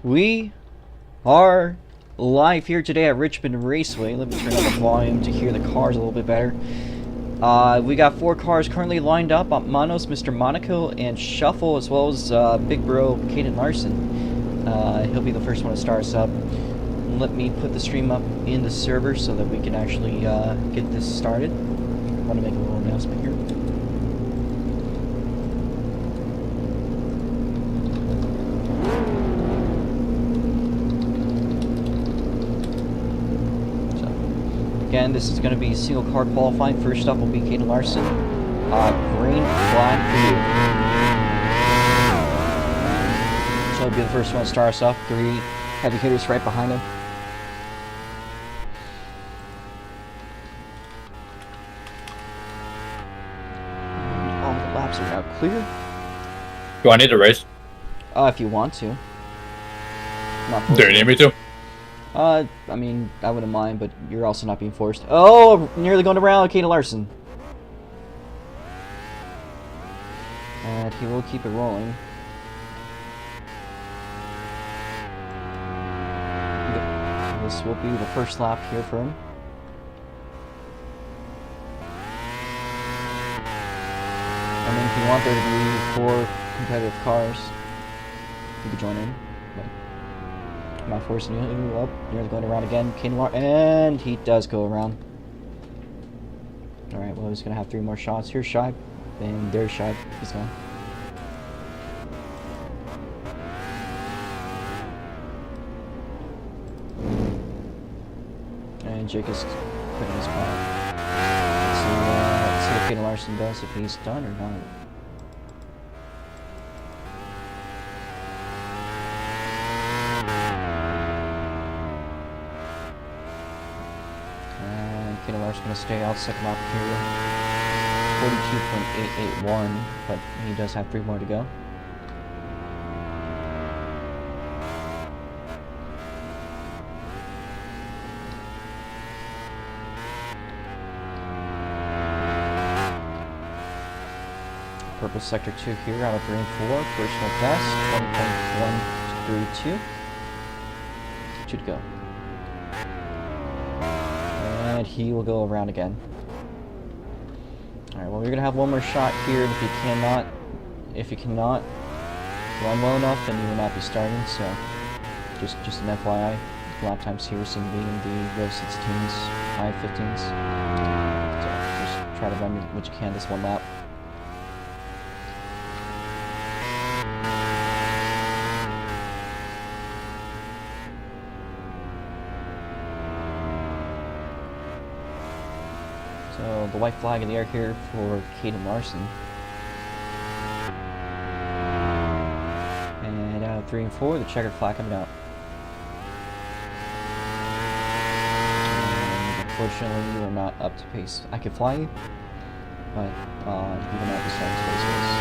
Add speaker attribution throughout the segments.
Speaker 1: We are live here today at Richmond Raceway. Let me turn up the volume to hear the cars a little bit better. We got 4 cars currently lined up. Manos, Mr. Monaco, and Shuffle, as well as Big Bro, Caden Larson. He'll be the first one to start us up. Let me put the stream up in the server so that we can actually get this started. I want to make a little announcement here. Again, this is going to be single car qualifying. First up will be Caden Larson. Green flag for you. So he'll be the first one to start us up. 3 heavy hitters right behind him. And all the laps are now clear.
Speaker 2: Do I need to race?
Speaker 1: If you want to.
Speaker 2: Do you need me to?
Speaker 1: I mean, I wouldn't mind, but you're also not being forced. Oh, nearly going around Caden Larson. And he will keep it rolling. This will be the first lap here for him. I mean, if you want there to be 4 competitive cars, you could join in. I'm not forcing you. Oh, nearly going around again. And he does go around. Alright, well, he's going to have 3 more shots. Here's Shibe. And there's Shibe. He's gone. And Jake is quitting his spot. Let's see what Caden Larson does, if he's done or not. Caden Larson going to stay out second lap here. 42.881, but he does have 3 more to go. Purple sector 2 here out of 3 and 4. Personal best 20.132. 2 to go. And he will go around again. Alright, well, we're gonna have 1 more shot here, and if you cannot run well enough, then you will not be starting, so just an FYI. Lap times here seem to be in the low 16s, high 15s. So just try to run what you can this 1 lap. So the white flag in the air here for Caden Larson. And out of 3 and 4, the checkered flag coming out. And unfortunately, you are not up to pace. I could fly you, but you will not be starting today's race.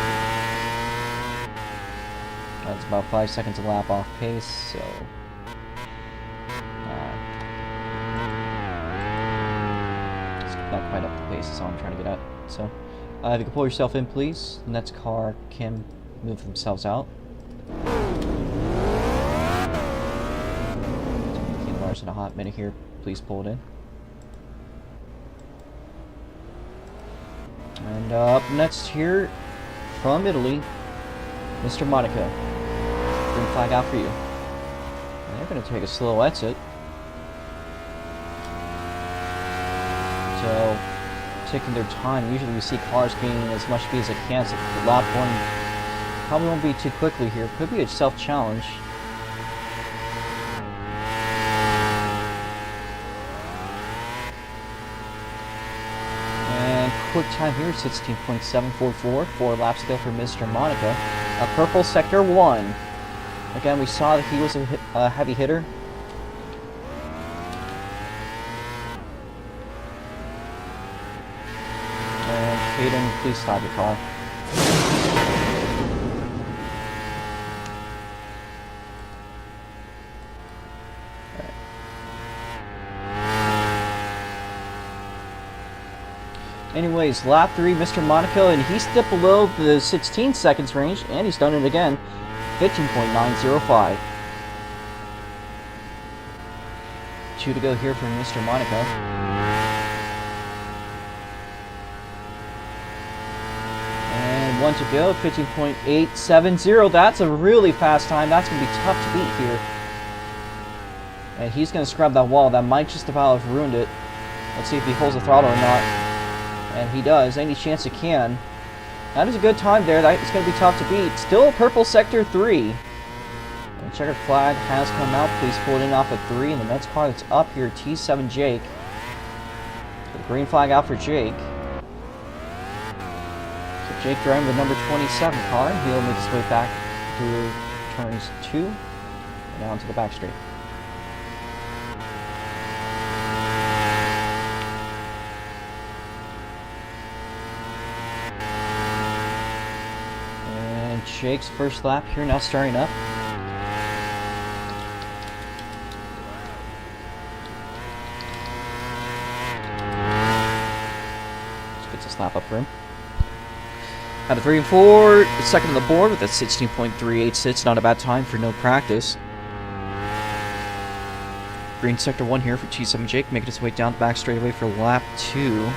Speaker 1: That's about 5 seconds a lap off pace, so not quite up to pace, is all I'm trying to get at. So, if you can pull yourself in, please. The next car can move themselves out. Caden Larson, a hot minute here. Please pull it in. And up next here, from Italy, Mr. Monaco. Green flag out for you. And they're going to take a slow exit. So, taking their time. Usually we see cars gaining as much speed as they can, so the lap 1 probably won't be too quickly here. Could be a self-challenge. And quick time here, 16.744. 4 laps to go for Mr. Monaco. Purple sector 1. Again, we saw that he was a heavy hitter. Caden, please stop your car. Right. Anyways, lap 3, Mr. Monaco, and he stepped below the 16 seconds range, and he's done it again. 15.905. 2 to go here from Mr. Monaco. And 1 to go, 15.870. That's a really fast time. That's going to be tough to beat here. And he's going to scrub that wall. That might just about have ruined it. Let's see if he holds the throttle or not. And he does. Any chance he can. That is a good time there. It's going to be tough to beat. Still purple sector 3. And checkered flag has come out. Please pull it in off of 3. And the next car that's up here, T7 Jake. The green flag out for Jake. So Jake driving the number 27 car. He'll make his way back through turns 2 and onto the back straight. Jake's first lap here now starting up. Let's get this lap up for him. Out of 3 and 4, second on the board with a 16.386. Not a bad time for no practice. Green sector 1 here for T7 Jake, making his way down the back straightaway for lap 2.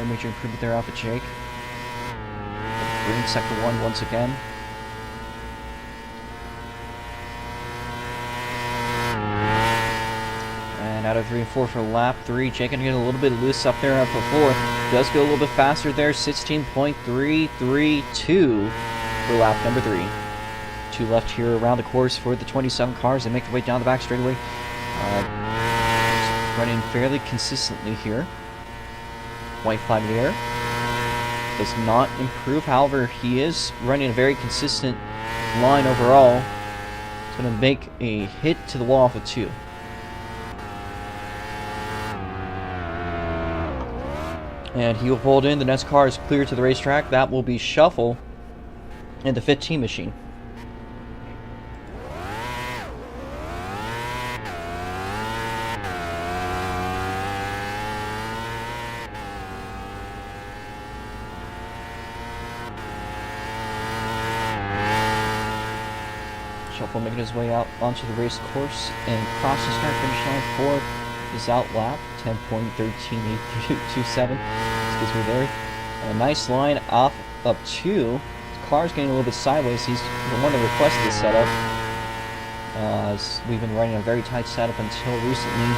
Speaker 1: Major improvement there off of Jake. Green sector 1 once again. And out of 3 and 4 for lap 3. Jake gonna get a little bit loose up there for 4. Does go a little bit faster there. 16.332 for lap number 3. 2 left here around the course for the 27 cars. They make their way down the back straightaway. Running fairly consistently here. White flag there. Does not improve. However, he is running a very consistent line overall. He's going to make a hit to the wall off of 2. And he will hold in. The next car is clear to the racetrack. That will be Shuffle and the 15 machine. Shuffle making his way out onto the race course and cross the start finish line for his out lap, 10.138227. Excuse me there. A nice line off up 2. His car's getting a little bit sideways. He's the one that requested this setup. As we've been running a very tight setup until recently.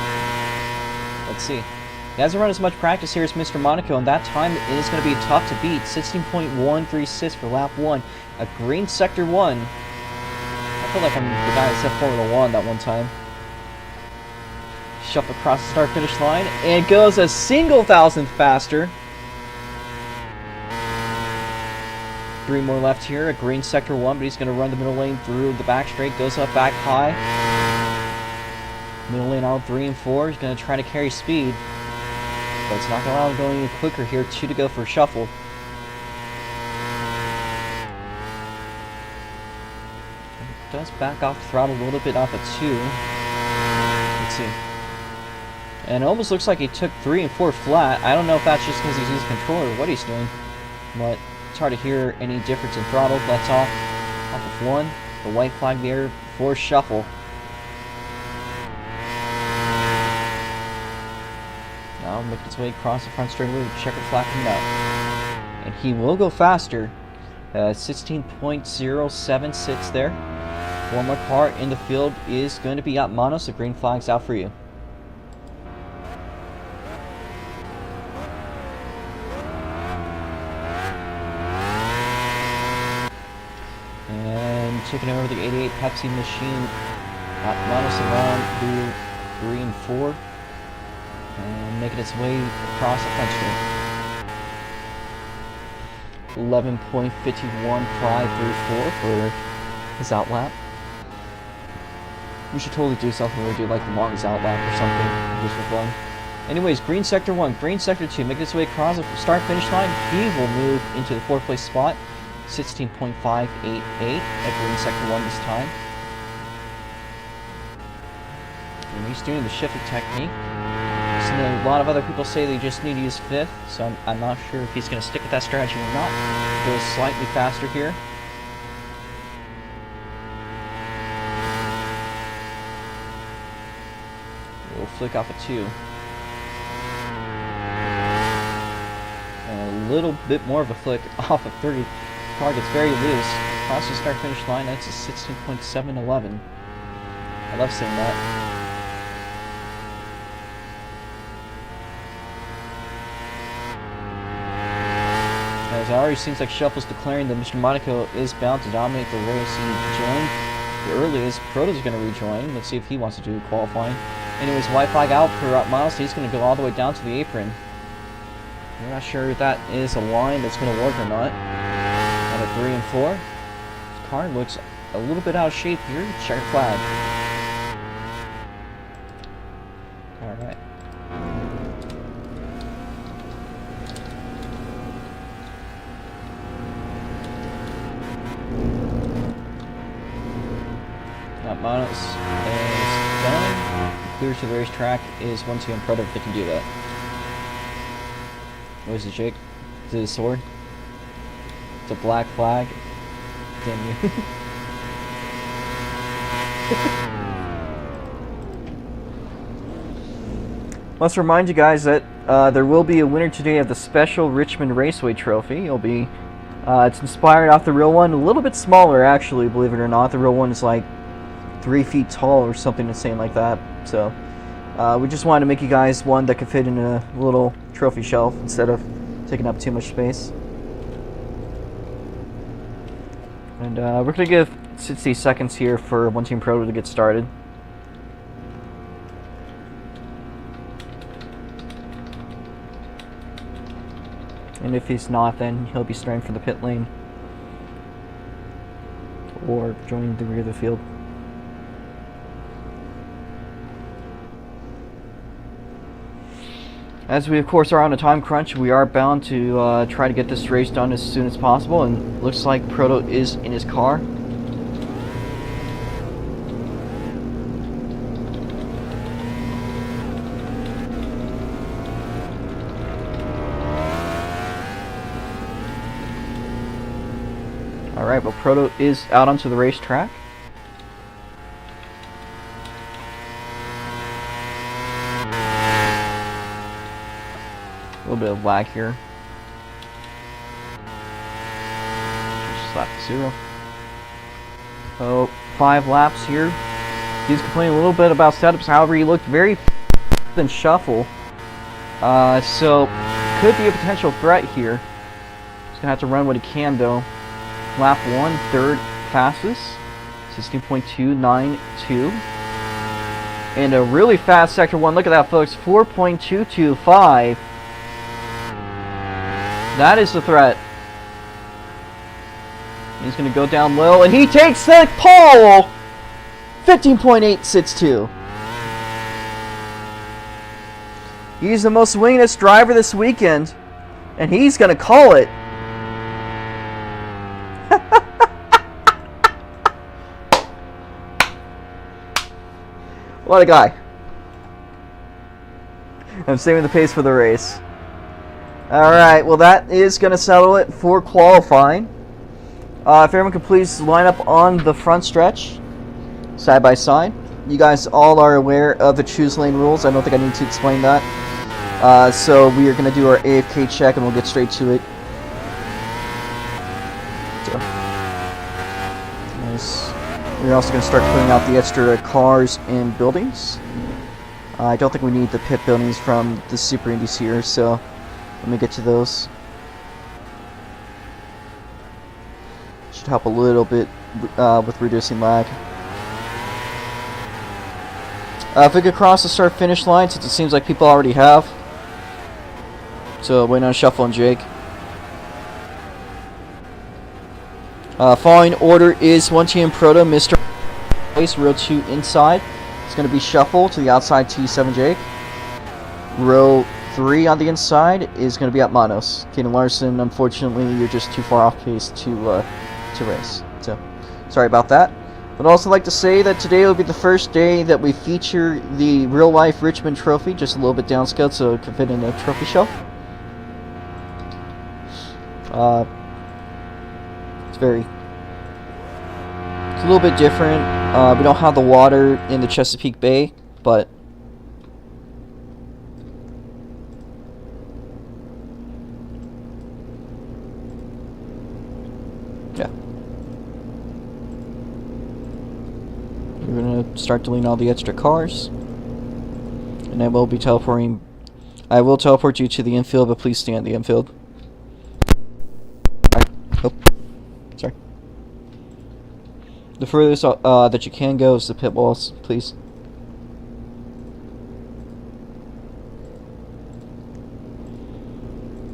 Speaker 1: Let's see. He hasn't run as much practice here as Mr. Monaco, and that time is going to be tough to beat. 16.136 for lap 1. A green sector 1. I feel like I'm the guy that said Formula 1 that one time. Shuffle across the start finish line and goes a single thousandth faster. 3 more left here. A green sector 1, but he's going to run the middle lane through the back straight. Goes up back high. Middle lane out 3 and 4. He's going to try to carry speed, but it's not going to allow him to go any quicker here. 2 to go for Shuffle. Does back off the throttle a little bit off of 2. Let's see. And it almost looks like he took 3 and 4 flat. I don't know if that's just because he's using controller or what he's doing, but it's hard to hear any difference in throttle. That's off of 1. The white flag there for Shuffle. Now making his way across the front straightaway with checkered flag coming out. And he will go faster. 16.076 there. One more car in the field is going to be out mono, so green flag's out for you. And taking over the 88 Pepsi machine, mono around through 3 and 4. And making its way across the front straight. 11.51.534 for his out lap. We should totally do something where we do like the longest out lap or something, just for fun. Anyways, green sector 1, green sector 2, making his way across the start finish line. He will move into the 4th place spot, 16.588 at green sector 1 this time. And he's doing the shifted technique. listening to a lot of other people say they just need to use 5th, so I'm not sure if he's going to stick with that strategy or not. Go slightly faster here. We'll flick off a 2. And a little bit more of a flick off of 30. Car gets very loose. Across the start-finish line, that's a 16.711. I love seeing that. As it already seems like Shuffle's declaring that Mr. Monaco is bound to dominate the race. He joined the earliest. Proto's going to rejoin. Let's see if he wants to do qualifying. Anyways, white flag out for Miles. He's going to go all the way down to the apron. We're not sure if that is a line that's going to work or not. Out of 3 and 4. This car looks a little bit out of shape here. Check flag. Alright. Manos is done. Clear to the racetrack is 1-2 and Proto if they can do that. What is it, Jake? Is it a sword? It's a black flag. Damn you. Let's remind you guys that there will be a winner today of the special Richmond Raceway Trophy. It'll be, it's inspired off the real one. A little bit smaller, actually, believe it or not. The real one is like 3 feet tall or something insane like that. So we just wanted to make you guys one that could fit in a little trophy shelf instead of taking up too much space. And we're going to give 60 seconds here for One Team Pro to get started. And if he's not, then he'll be starting from the pit lane or joining the rear of the field. As we of course are on a time crunch, we are bound to try to get this race done as soon as possible, and looks like Proto is in his car. Alright, well Proto is out onto the racetrack. A little bit of lag here. Just slap to 0. Oh, 5 laps here. He's complaining a little bit about setups. However, he looked very than Shuffle. So could be a potential threat here. He's gonna have to run what he can though. Lap 1, third passes. 16.292. And a really fast sector 1. Look at that, folks. 4.225. That is the threat. He's going to go down low, and he takes the pole! 15.862. He's the most wingiest driver this weekend, and he's going to call it. What a guy. I'm saving the pace for the race. Alright, well that is going to settle it for qualifying. If everyone could please line up on the front stretch, side by side. You guys all are aware of the choose lane rules. I don't think I need to explain that. So we are going to do our AFK check and we'll get straight to it. So, nice. We're also going to start clearing out the extra cars and buildings. I don't think we need the pit buildings from the Super Indies here, so let me get to those. Should help a little bit with reducing lag. If we could cross the start-finish line, since it seems like people already have. So waiting on Shuffle and Jake. Following order is One Team Proto, Mr. Row 2 inside. It's going to be Shuffle to the outside, T7 Jake. Row 3 on the inside is going to be at Manos. Kaden Larson, unfortunately, you're just too far off pace to race. So, sorry about that. I'd also like to say that today will be the first day that we feature the real-life Richmond trophy, just a little bit downscaled so it can fit in a trophy shelf. It's a little bit different. We don't have the water in the Chesapeake Bay, but yeah. We're gonna start deleting all the extra cars, and I will be teleporting. I will teleport you to the infield, but please stay at the infield. Oh, sorry. The furthest that you can go is the pit walls, please.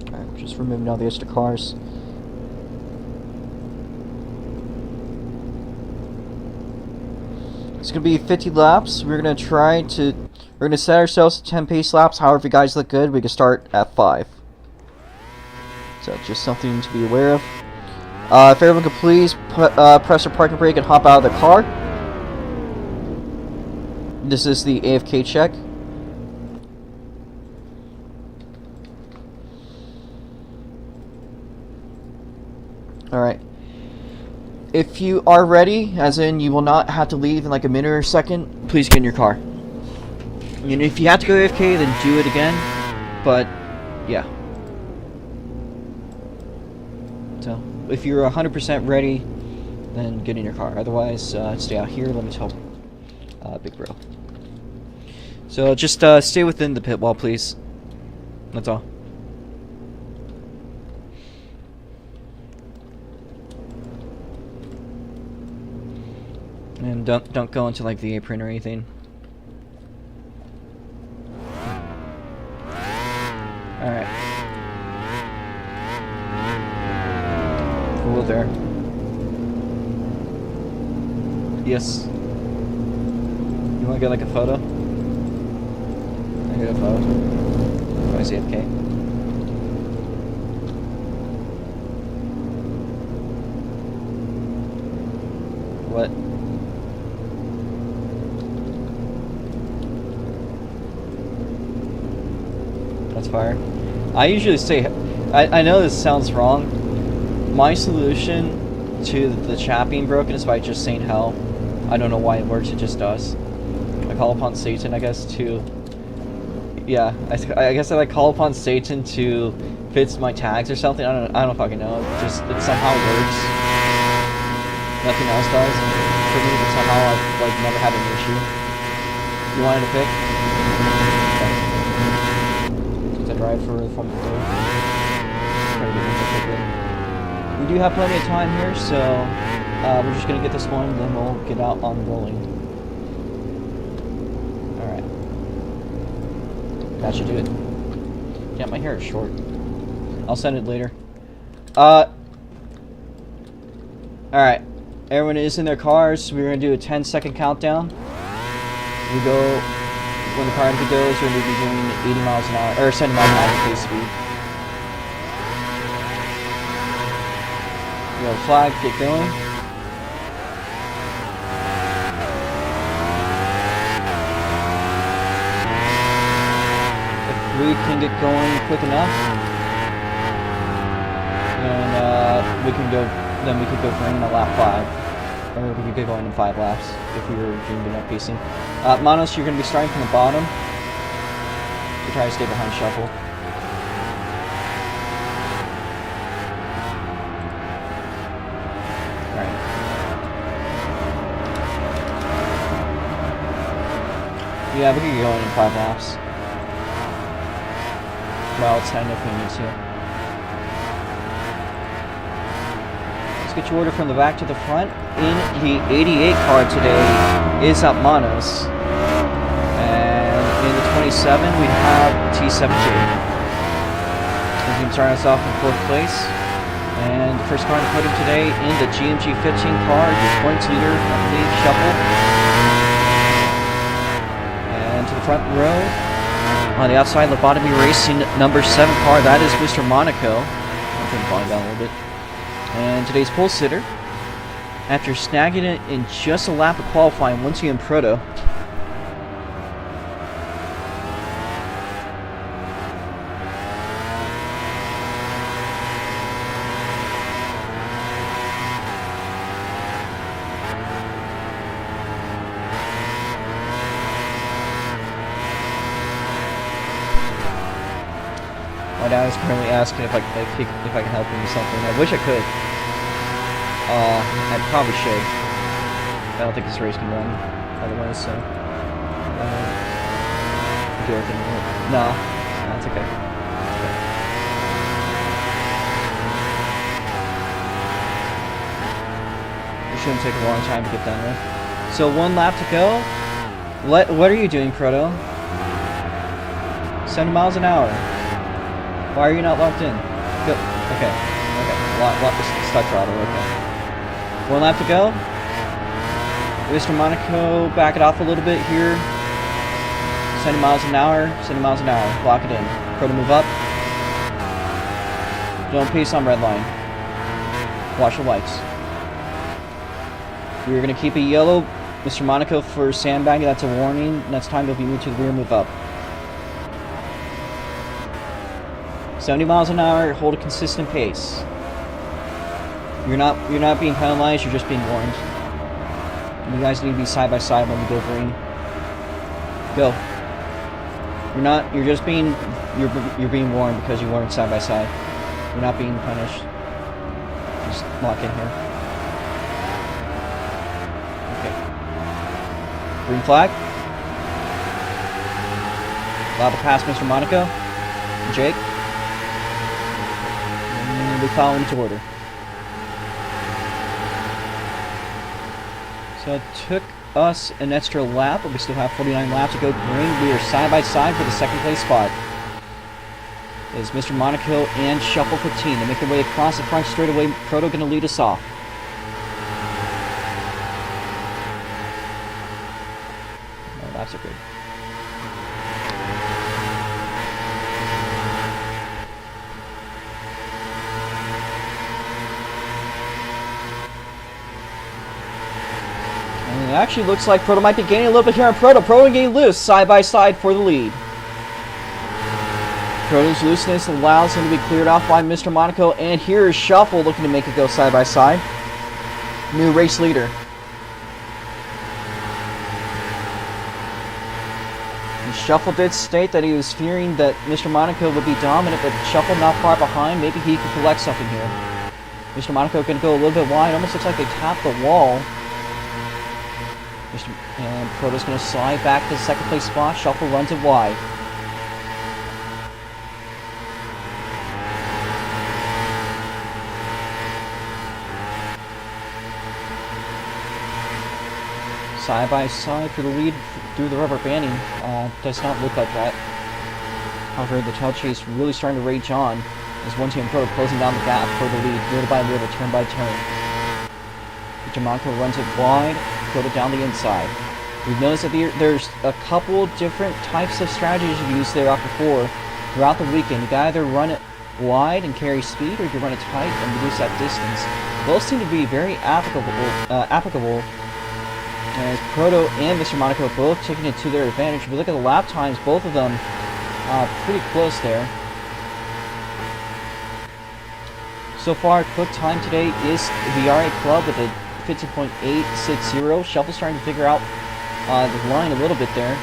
Speaker 1: Alright, we're just removing all the extra cars. It's gonna be 50 laps. We're gonna set ourselves to 10 pace laps. However, if you guys look good, we can start at 5. So just something to be aware of. If everyone could please press their parking brake and hop out of the car. This is the AFK check. Alright. If you are ready, as in you will not have to leave in like a minute or a second, please get in your car. And if you have to go AFK, then do it again. But, yeah. So, if you're 100% ready, then get in your car. Otherwise, stay out here. Let me tell Big Bro. So, just stay within the pit wall, please. That's all. And don't go into like the apron or anything. Alright. Cool there. Yes. You wanna get like a photo? I get a photo. Oh, I see AFK. What? That's fire. I usually say, I know this sounds wrong. My solution to the chat being broken is by just saying hell. I don't know why it works, it just does. I call upon Satan, I guess, to... Yeah, I guess I like call upon Satan to fix my tags or something. I don't fucking know. It somehow works. Nothing else does for me, but somehow I've like never had an issue. You wanted to pick? Okay. Drive for the front door. We do have plenty of time here, so we're just gonna get this one, and then we'll get out on rolling. All right, that should do it. Yeah, my hair is short. I'll send it later. All right, everyone is in their cars. We're gonna do a 10-second countdown. We go. When the car empty goes, we're going to be doing 80 miles an hour, or 70 miles an hour pace speed. Yellow flag, get going. If we can get going quick enough, then we can go for in a lap 5. Or we could get going in 5 laps if we were doing enough pacing. Manos, you're going to be starting from the bottom. You try to stay behind Shuffle. Alright. Yeah, we could get going in 5 laps. Well, it's 10 if we need to. Get your order from the back to the front. In the 88 car today is up Manos. And in the 27 we have T7J. He's going to start us off in 4th place. And the first car to put him today in the GMG 15 car, your points leader, I believe, Shuffle. And to the front row, on the outside, Lobotomy Racing number 7 car, that is Mr. Monaco. I'll turn the volume down a little bit. And today's pole sitter after snagging it in just a lap of qualifying once again Proto. My dad is currently asking if I can help him with something. I wish I could. I probably should. I don't think this race can run otherwise, so do everything. No, it's okay. It shouldn't take a long time to get done with. So 1 lap to go. What are you doing, Proto? 70 miles an hour. Why are you not locked in? Go. Okay. Stuck throttle. Okay. 1 lap to go. Mr. Monaco, back it off a little bit here. 70 miles an hour. 70 miles an hour. Lock it in. Proto, move up. Don't pace on red line. Watch the lights. We're gonna keep it yellow. Mr. Monaco for sandbagging. That's a warning. Next time you'll be moved to the rear. Move up. 70 miles an hour, hold a consistent pace. You're not being penalized, you're just being warned. You guys need to be side by side when we go green. Go. You're being warned because you weren't side by side. You're not being punished. Just lock in here. Okay. Green flag. Allowed to pass Mr. Monaco. Jake. We follow him to order. So it took us an extra lap, but we still have 49 laps to go green. We are side by side for the second place spot. It is Mr. Monaco and Shuffle 15. They make their way across the front straightaway. Proto going to lead us off. No, laps are good. It actually looks like Proto might be gaining a little bit here on Proto. Proto getting loose side by side for the lead. Proto's looseness allows him to be cleared off by Mr. Monaco, and here is Shuffle looking to make it go side by side. New race leader. And Shuffle did state that he was fearing that Mr. Monaco would be dominant, but Shuffle not far behind. Maybe he could collect something here. Mr. Monaco going to go a little bit wide. Almost looks like they tapped the wall. And Proto's going to slide back to the second place spot. Shuffle runs it wide. Side by side for the lead through the rubber banding. Does not look like that. However, the tail chase really starting to rage on as one team Proto closing down the gap for the lead, little by little, turn by turn. Monaco runs it wide. Proto down the inside. We've noticed that there's a couple different types of strategies you use there before throughout the weekend. You can either run it wide and carry speed, or you can run it tight and reduce that distance. Both seem to be very applicable. As Proto and Mr. Monaco both taking it to their advantage. If we look at the lap times, both of them pretty close there. So far, quick time today is the RA Club with a 15.860. Shuffle's trying to figure out the line a little bit there.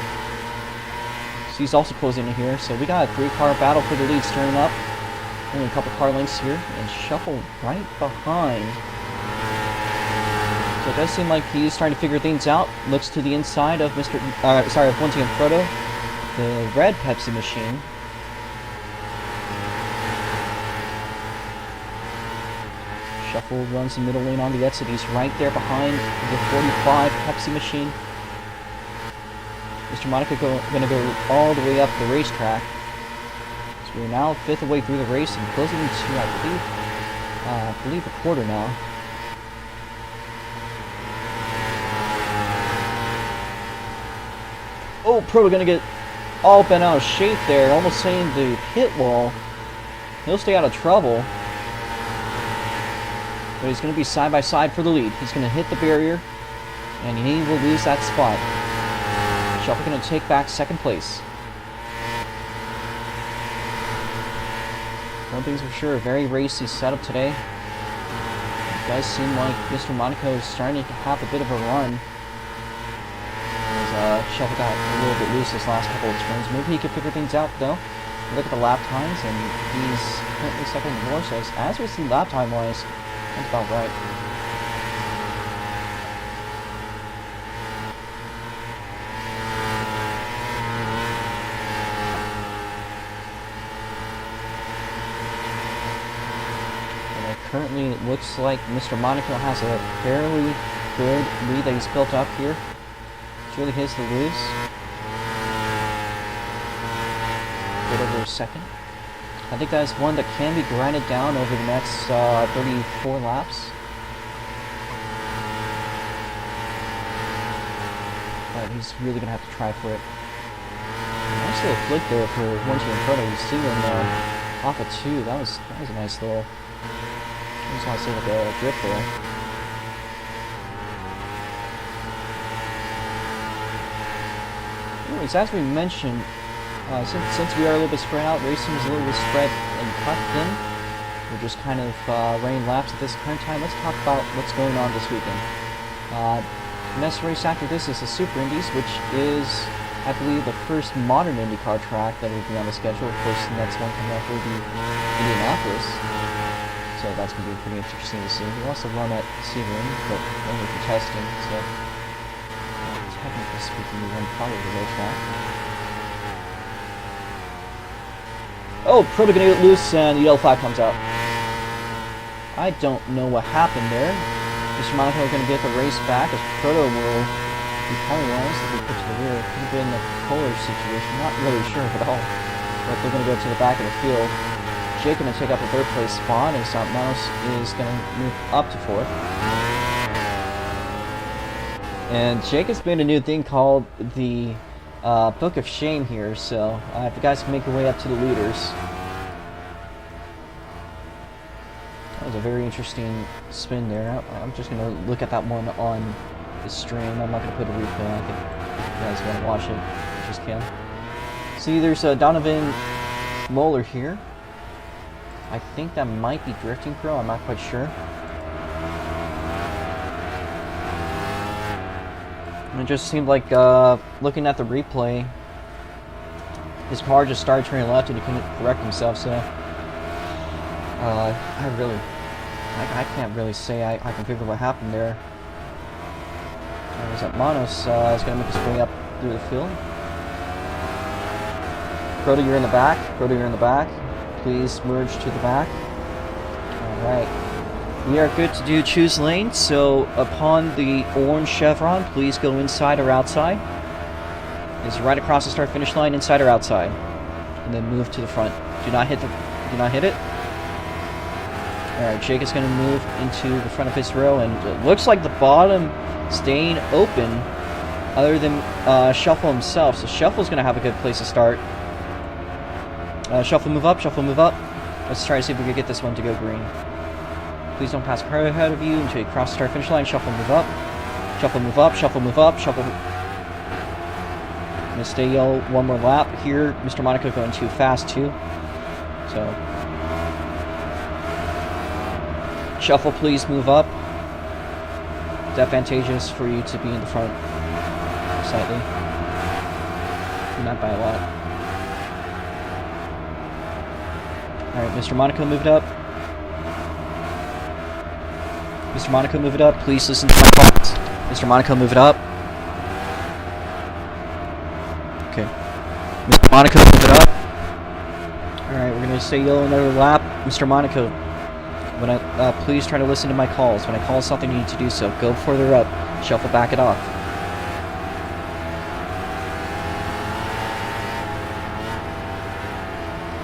Speaker 1: So he's also closing in here. So we got a 3-car battle for the lead stirring up. Only a couple car lengths here. And Shuffle right behind. So it does seem like he's trying to figure things out. Looks to the inside of once again Proto. The red Pepsi machine. Shuffle runs the middle lane on the exit. He's right there behind the 45 Pepsi machine. Mr. Monaco going to go all the way up the racetrack. So we're now 5th away through the race and closing into, I believe, a quarter now. Oh, Proto going to get all bent out of shape there, almost saying the pit wall. He'll stay out of trouble. But he's going to be side by side for the lead. He's going to hit the barrier, and he will lose that spot. Shuffle going to take back second place. One thing's for sure, a very racy setup today. It does seem like Mr. Monaco is starting to have a bit of a run. As Shuffle got a little bit loose this last couple of turns. Maybe he could figure things out though. Look at the lap times, and he's currently second in the war, so as we see lap time wise, that's about right. Currently, it looks like Mr. Monaco has a fairly good lead that he's built up here. It's really his to lose. Good over a second. I think that is one that can be grinded down over the next 34 laps. But he's really going to have to try for it. Nice little flick there for 1-2 in front of you. See him off of 2. That was a nice little... I just want to see like a drift there. Anyways, as we mentioned, since we are a little bit spread out, racing is a little bit spread and cut thin. We're just kind of running laps at this current time. Let's talk about what's going on this weekend. Next race after this is the Super Indies, which is, I believe, the first modern IndyCar track that will be on the schedule. Of course, the next one coming up will be Indianapolis. So that's going to be pretty interesting to see. We also run at Sebring, but only for testing, so technically speaking, we run part of the road track. Oh, Proto going to get loose, and the yellow flag comes out. I don't know what happened there. Mr. Monaco going to get the race back, as Proto will be penalized if we put to the rear. Could have been a polar situation, not really sure at all. But they're going to go to the back of the field. Jake going to take up a third place spot, and Manos is going to move up to fourth. And Jake has made a new thing called the Book of Shame here, so if you guys can make your way up to the leaders. That was a very interesting spin there. I'm just going to look at that one on the stream. I'm not going to put a replay. I think if you guys want to watch it, you just can. See, there's Donovan Moeller here. I think that might be Drifting Pro, I'm not quite sure. It just seemed like, looking at the replay, his car just started turning left and he couldn't correct himself, so... I can't really say I can figure what happened there. Is that Manos is going to make his way up through the field. Proto, you're in the back. Proto, you're in the back. Please merge to the back. Alright. We are good to do choose lane, so upon the orange chevron, please go inside or outside. It's right across the start finish line, inside or outside. And then move to the front. Do not hit it. Alright, Jake is going to move into the front of his row, and it looks like the bottom staying open other than Shuffle himself. So Shuffle's going to have a good place to start. Shuffle, move up. Shuffle, move up. Let's try to see if we can get this one to go green. Please don't pass car ahead of you until you cross the start finish line. Shuffle, move up. Shuffle, move up. Shuffle, move up. Shuffle. I'm going to stay yellow one more lap here. Mr. Monaco going too fast too. So. Shuffle, please move up. It's advantageous for you to be in the front slightly. Not by a lot. Alright, Mr. Monaco, move it up. Mr. Monaco, move it up. Please listen to my calls. Mr. Monaco, move it up. Okay. Mr. Monaco, move it up. Alright, we're going to stay yellow another lap. Mr. Monaco, when please try to listen to my calls. When I call something, you need to do so. Go further up. Shuffle, back it off.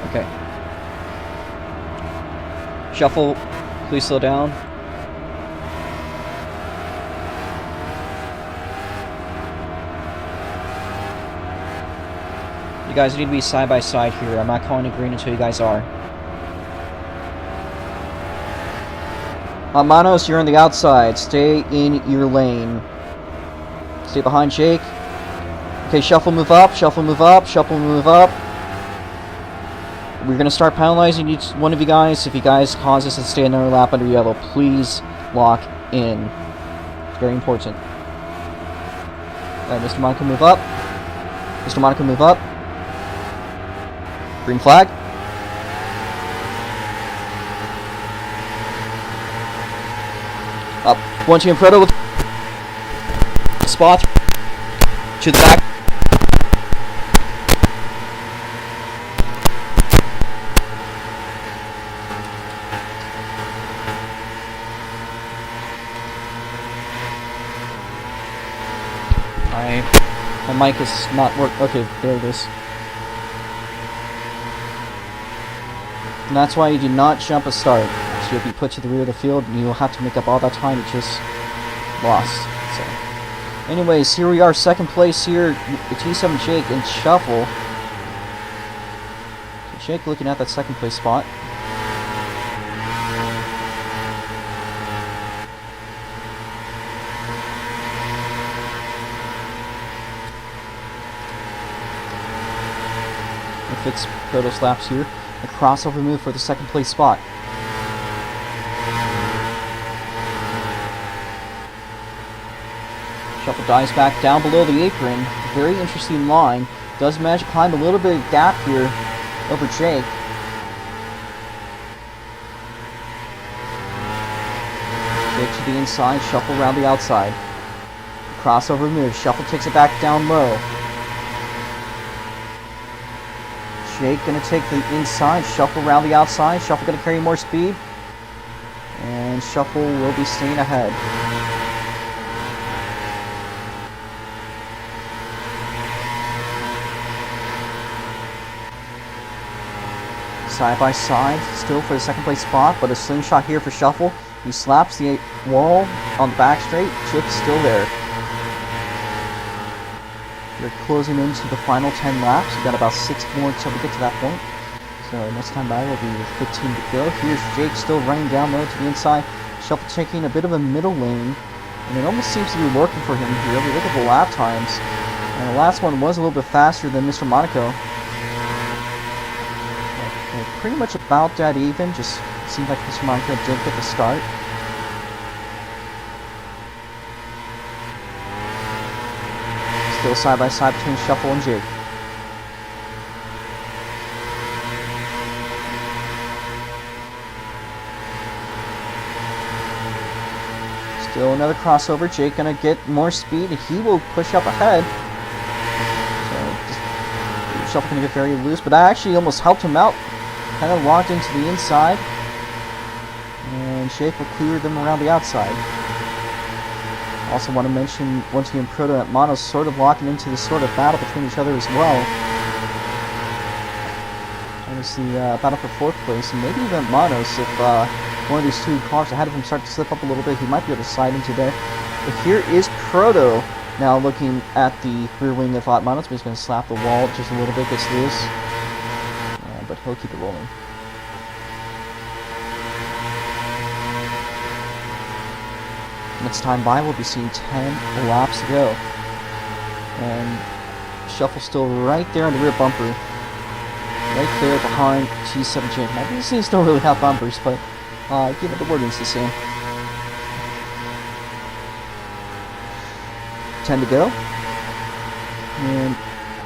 Speaker 1: Okay. Shuffle, please slow down. You guys need to be side by side here. I'm not calling it green until you guys are. Manos, you're on the outside. Stay in your lane. Stay behind Jake. Okay, Shuffle, move up. Shuffle, move up. Shuffle, move up. We're going to start penalizing each one of you guys. If you guys cause us to stay another lap under yellow, please lock in. It's very important. Alright, Mr. Monaco, move up. Mr. Monaco, move up. Green flag. Up. One team Proto with spot to the back. My mic is not working. Okay, there it is. And that's why you do not jump a start. So you'll be put to the rear of the field and you'll have to make up all that time you just lost. So, anyways, here we are, second place here. T7 Jake and Shuffle. So Jake looking at that second place spot. Fix Proto slaps here. A crossover move for the second place spot. Shuffle dives back down below the apron. Very interesting line. Does manage to climb a little bit of gap here over Jake. Jake to the inside, Shuffle around the outside. Crossover move. Shuffle takes it back down low. Jake gonna take the inside, Shuffle around the outside. Shuffle gonna carry more speed. And Shuffle will be staying ahead. Side by side, still for the second place spot, but a slingshot here for Shuffle. He slaps the wall on the back straight. Jake's still there. We're closing into the final 10 laps. We've got about 6 more until we get to that point. So next time by will be 15 to go. Here's Jake still running down low to the inside. Shuffle taking a bit of a middle lane. And it almost seems to be working for him here. We look at the lap times. And the last one was a little bit faster than Mr. Monaco. But pretty much about dead even. Just seems like Mr. Monaco did get the start. Still side by side between Shuffle and Jake. Still another crossover. Jake gonna get more speed and he will push up ahead. So Shuffle gonna get very loose, but that actually almost helped him out. Kind of locked into the inside. And Jake will clear them around the outside. Also want to mention one team Proto at Monos sort of locking into this sort of battle between each other as well. And it's the battle for 4th place, and maybe even Monos, if one of these two cars ahead of him start to slip up a little bit, he might be able to slide into there. But here is Proto now looking at the rear wing of Monos, but he's going to slap the wall just a little bit, gets loose. But he'll keep it rolling. Next time by, we'll be seeing 10 laps to go. And Shuffle still right there on the rear bumper. Right there behind T7 Jake. Now, these things don't really have bumpers, but give it the wording's the same. 10 to go. And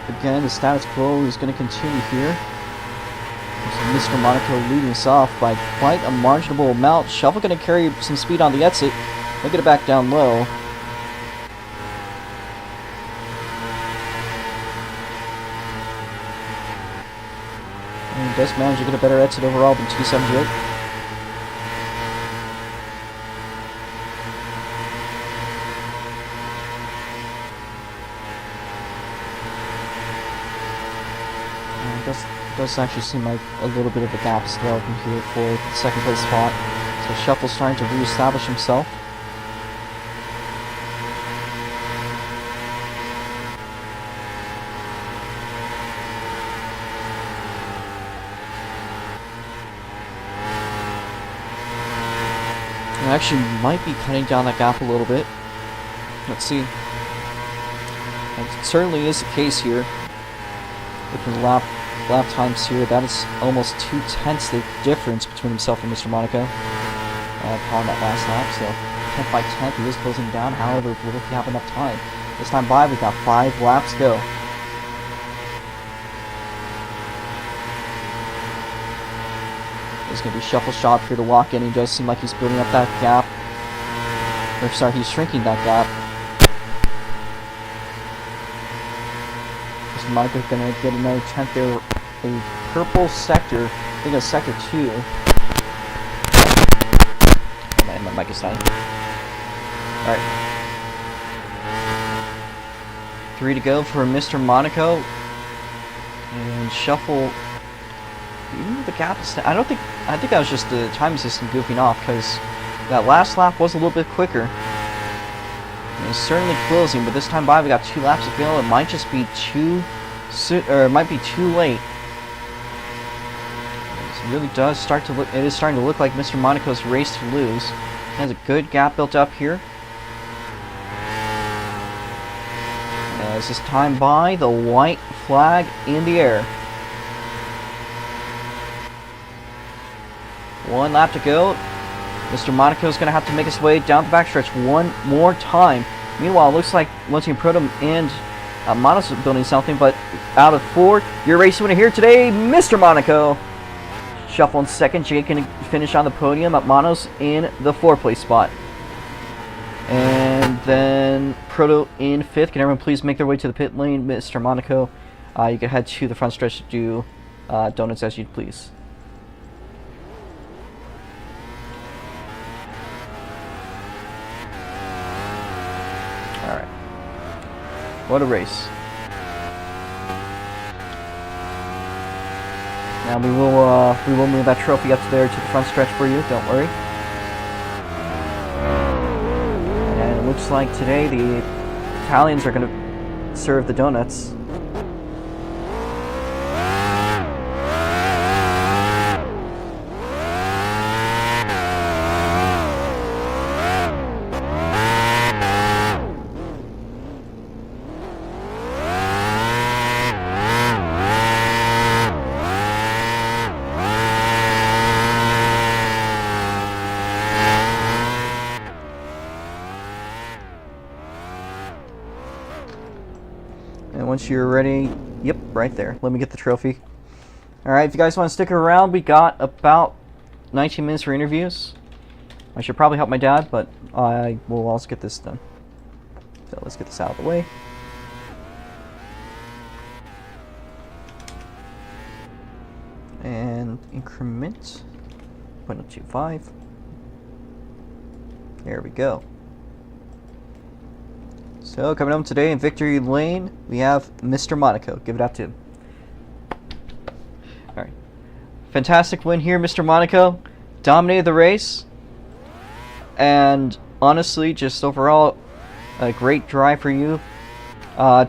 Speaker 1: again, the status quo is going to continue here. So Mr. Monaco leading us off by quite a marginable amount. Shuffle going to carry some speed on the exit. They'll get it back down low. And he does manage to get a better exit overall than T7 Jake. It does actually seem like a little bit of a gap is developing here for the second place spot. So Shuffle's trying to re-establish himself. I actually might be cutting down that gap a little bit. Let's see. It certainly is the case here. Looking at lap times here, that is almost 2/10 the difference between himself and Mr. Monaco. Upon that last lap, so 10th by 10th, he is closing down. However, will he have enough time? This time by, we've got 5 laps to go. There's going to be shuffle shot here to walk in. He does seem like he's building up that gap. Or sorry, he's shrinking that gap. Mr. Monaco's going to get another 10th there. A purple sector. I think it's sector 2. Oh, my mic is dying. Alright. 3 to go for Mr. Monaco. And shuffle. Even the gap is. I think that was just the time system goofing off, because that last lap was a little bit quicker. And it's certainly closing, but this time by we got 2 laps to go. It might just be too soon, or it might be too late. It really does start to look. It is starting to look like Mr. Monaco's race to lose. He has a good gap built up here. As this time by, the white flag in the air. 1 lap to go. Mr. Monaco is going to have to make his way down the backstretch one more time. Meanwhile, it looks like Team Proto and Manos are building something, but out of 4, your race winner here today, Mr. Monaco. Shuffle in second. Jake can finish on the podium at Manos in the 4th place spot. And then Proto in 5th. Can everyone please make their way to the pit lane? Mr. Monaco, you can head to the front stretch to do donuts as you'd please. Alright. What a race. Now we will move that trophy up there to the front stretch for you, don't worry. And it looks like today the Italians are going to serve the donuts. And once you're ready, yep, right there. Let me get the trophy. Alright, if you guys want to stick around, we got about 19 minutes for interviews. I should probably help my dad, but I will also get this done. So let's get this out of the way. And increment 0.025. There we go. So, coming home today in Victory Lane, we have Mr. Monaco. Give it out to him. Alright. Fantastic win here, Mr. Monaco. Dominated the race. And honestly, just overall, a great drive for you.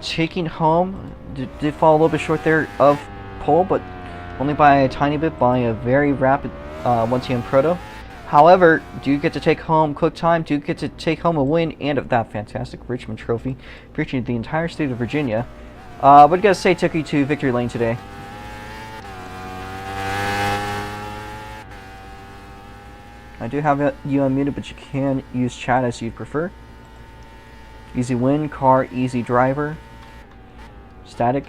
Speaker 1: Taking home, did fall a little bit short there of pole, but only by a tiny bit, by a very rapid 1TM Proto. However, do you get to take home quick time? Do you get to take home a win and of that fantastic Richmond trophy, featuring the entire state of Virginia? What do you guys say took you to Victory Lane today? I do have you unmuted, but you can use chat as you'd prefer. Easy win, car, easy driver, static.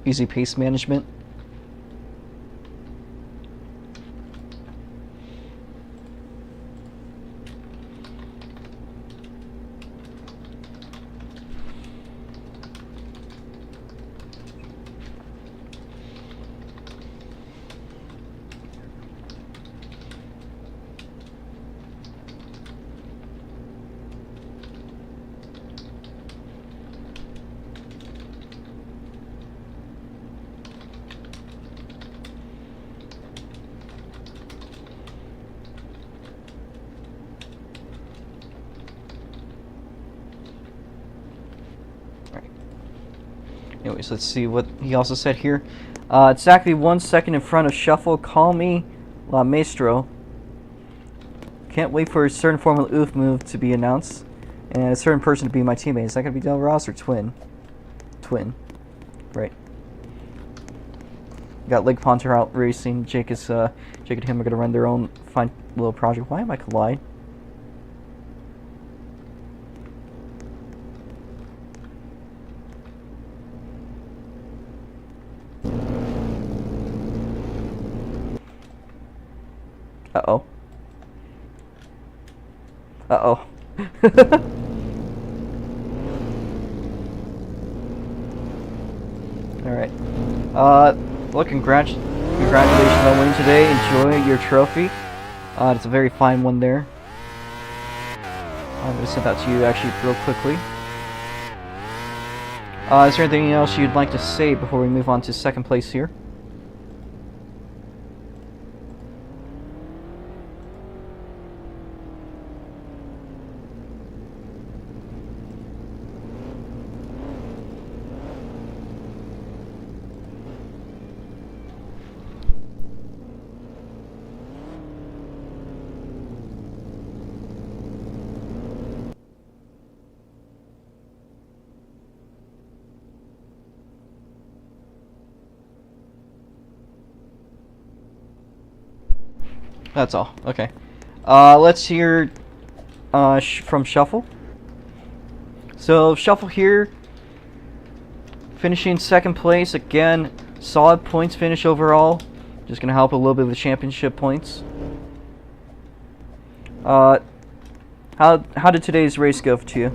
Speaker 1: Easy pace management. Anyways, let's see what he also said here. Exactly 1 second in front of Shuffle. Call me La Maestro. Can't wait for a certain Formula Oof move to be announced. And a certain person to be my teammate. Is that going to be Del Ross or Twin? Twin. Right. Got Lake Ponter out racing. Jake and him are going to run their own fine little project. Why am I collide? Uh-oh. Uh-oh. Alright. Well, congratulations on winning today. Enjoy your trophy. It's a very fine one there. I'm going to send that to you actually real quickly. Is there anything else you'd like to say before we move on to second place here? That's all. Okay. Let's hear from Shuffle. So Shuffle here, finishing second place again. Solid points finish overall. Just gonna help a little bit with the championship points. How did today's race go to you?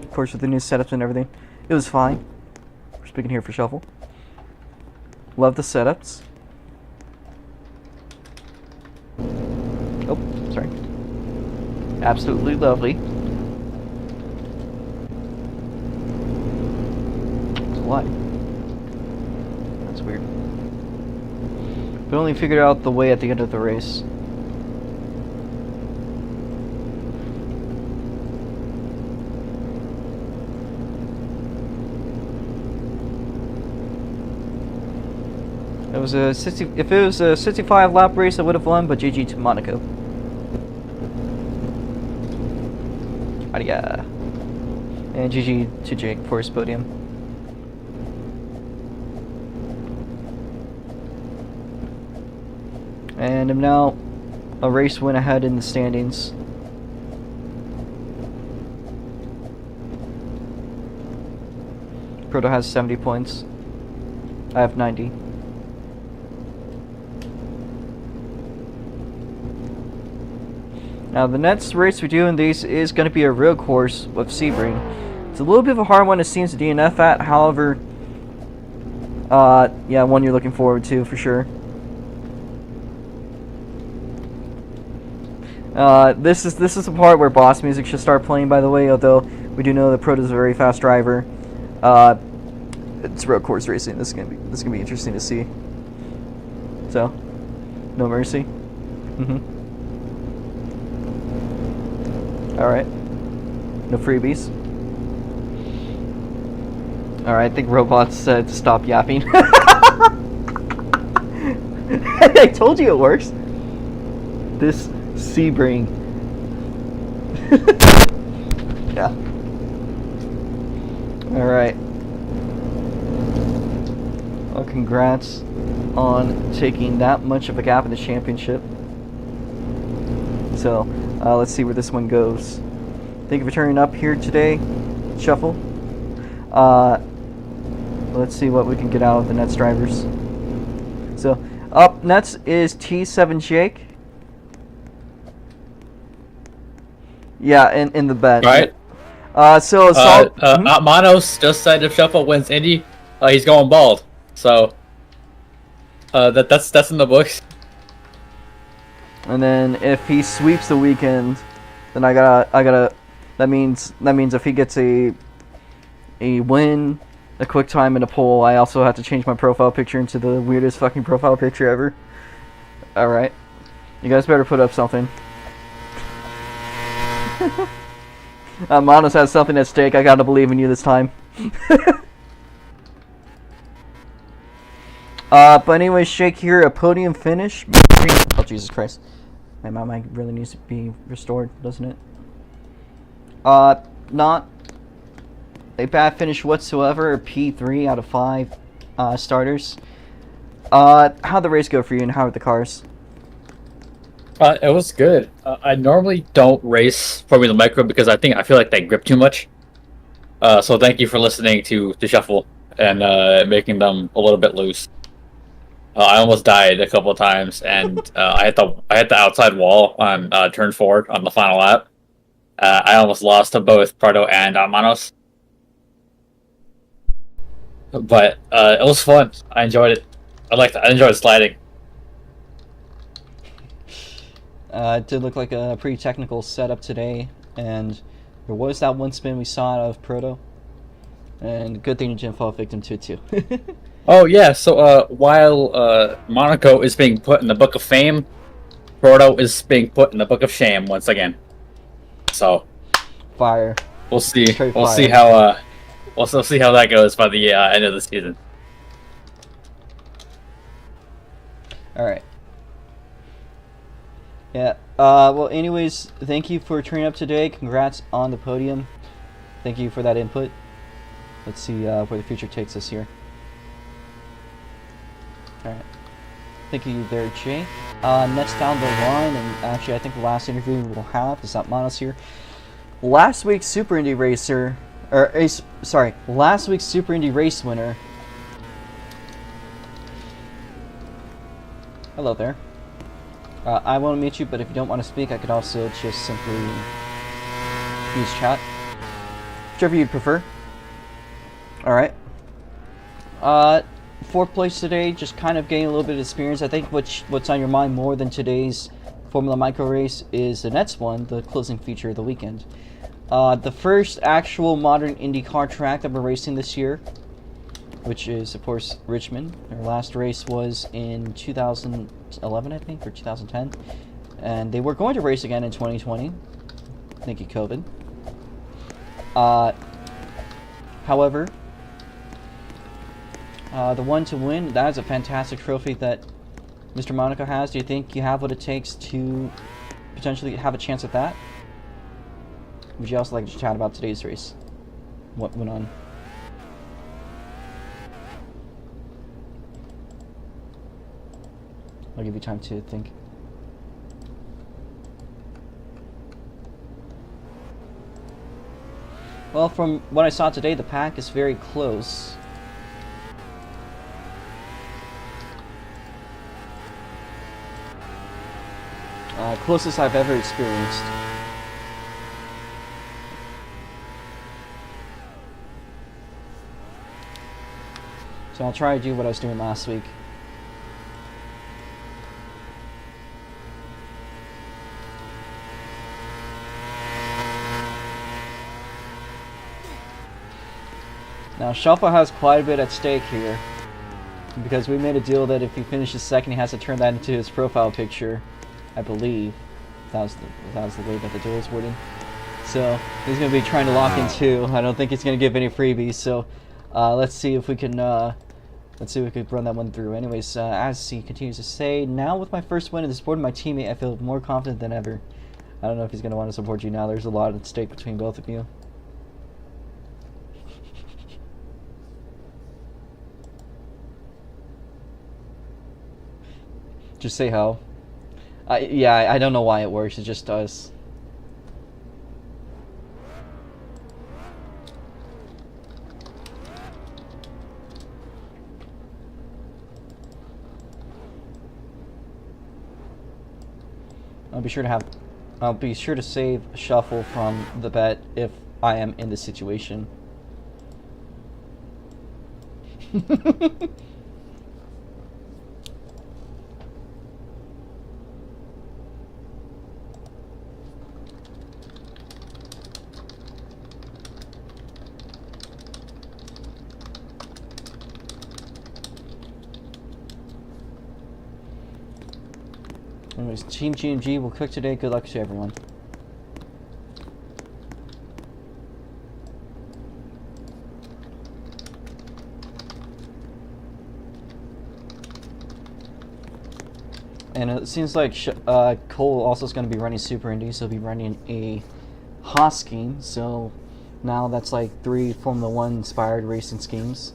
Speaker 1: Of course, with the new setups and everything, it was fine. We're speaking here for Shuffle. Love the setups. Oh, sorry. Absolutely lovely. It's a lot. That's weird. But only figured out the way at the end of the race. It was a 60. If it was a 65 lap race, I would have won, but GG to Monaco. Yeah. And GG to Jake for his podium. And I'm now a race win ahead in the standings. Proto has 70 points. I have 90. Now the next race we do in these is going to be a real course with Sebring. It's a little bit of a hard one it seems to DNF at, however, yeah, one you're looking forward to for sure. This is the part where boss music should start playing, by the way, although we do know that Proto's a very fast driver. It's real course racing. This is gonna be interesting to see. So, no mercy. Alright. No freebies. Alright, I think robots said to stop yapping. I told you it works. This Sebring. Yeah. Alright. Well, congrats on taking that much of a gap in the championship. So, let's see where this one goes. Thank you for turning up here today, Shuffle. Let's see what we can get out of the Nets drivers. So, up next is T7 Jake. Yeah, in the bet.
Speaker 2: Right.
Speaker 1: Manos
Speaker 2: just said if Shuffle wins Indy, he's going bald. So, that's in the books.
Speaker 1: And then if he sweeps the weekend, then I gotta. That means if he gets a win, a quick time, and a pole, I also have to change my profile picture into the weirdest fucking profile picture ever. All right, you guys better put up something. Manos has something at stake. I gotta believe in you this time. But anyway, Shake here, a podium finish. Oh, Jesus Christ. My mic really needs to be restored, doesn't it? Not a bad finish whatsoever. A P3 out of 5 starters. How'd the race go for you, and how are the cars?
Speaker 2: It was good. I normally don't race Formula Micro because I feel like they grip too much. So thank you for listening to Shuffle and making them a little bit loose. I almost died a couple of times, and I hit the outside wall on turn 4 on the final lap. I almost lost to both Prado and Manos. But it was fun. I enjoyed it. I enjoyed sliding.
Speaker 1: It did look like a pretty technical setup today, and there was that one spin we saw out of Proto. And good thing you didn't fall victim to it too.
Speaker 2: Oh yeah, so while Monaco is being put in the Book of Fame, Proto is being put in the Book of Shame once again. So
Speaker 1: Fire.
Speaker 2: we'll see.
Speaker 1: Straight
Speaker 2: We'll
Speaker 1: fire.
Speaker 2: see how we'll see how that goes by the end of the season.
Speaker 1: Alright. Yeah. Well, anyways, thank you for turning up today. Congrats on the podium. Thank you for that input. Let's see where the future takes us here. Alright. Thank you there, Jay. Next down the line, and actually I think the last interview we'll have is not Manos here. Last week's Super Indy racer, last week's Super Indy race winner. Hello there. I want to meet you, but if you don't want to speak, I could also just simply use chat. Whichever you'd prefer. Alright. 4th place today, just kind of getting a little bit of experience. I think what's on your mind more than today's Formula Micro race is the next one, the closing feature of the weekend. The first actual modern IndyCar track that we're racing this year, which is, of course, Richmond. Our last race was in 2011, I think, or 2010. And they were going to race again in 2020. Thank you, COVID. However, the one to win, that is a fantastic trophy that Mr. Monaco has. Do you think you have what it takes to potentially have a chance at that? Would you also like to chat about today's race? What went on? I'll give you time to think. Well, from what I saw today, the pack is very close. Closest I've ever experienced. So I'll try to do what I was doing last week. Now, Shuffle has quite a bit at stake here, because we made a deal that if he finishes second, he has to turn that into his profile picture, I believe. That was the way that the deal was worded. So, he's going to be trying to lock in 2. I don't think he's going to give any freebies, so let's see if we can run that one through. Anyways, as he continues to say, now with my first win in the sport of my teammate, I feel more confident than ever. I don't know if he's going to want to support you now. There's a lot at stake between both of you. Just say how. Yeah, I don't know why it works. It just does. I'll be sure to save Shuffle from the bet if I am in this situation. Anyways, Team GMG will cook today. Good luck to everyone. And it seems like Cole also is going to be running Super Indy, so he'll be running a Hosking. So now that's like 3 Formula 1 inspired racing schemes.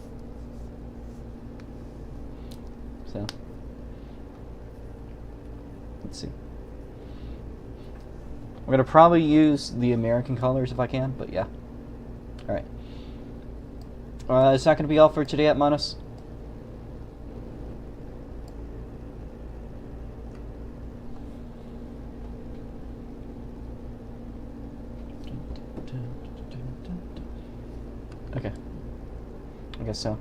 Speaker 1: So let's see. We're going to probably use the American colors if I can, but yeah. Alright. Is that going to be all for today at Manos? Okay. I guess so.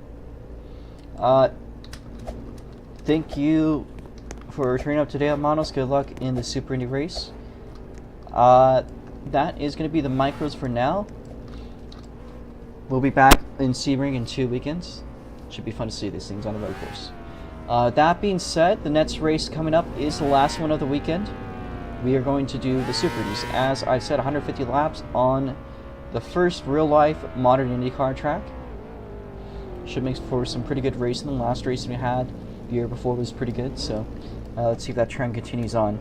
Speaker 1: Thank you for turning up today at Manos. Good luck in the Super Indy race. That is going to be the micros for now. We'll be back in Sebring in 2 weekends. Should be fun to see these things on the road course. That being said, the next race coming up is the last one of the weekend. We are going to do the Super Indies. As I said, 150 laps on the first real-life modern IndyCar track. Should make for some pretty good racing. The last race we had the year before was pretty good, so let's see if that trend continues on.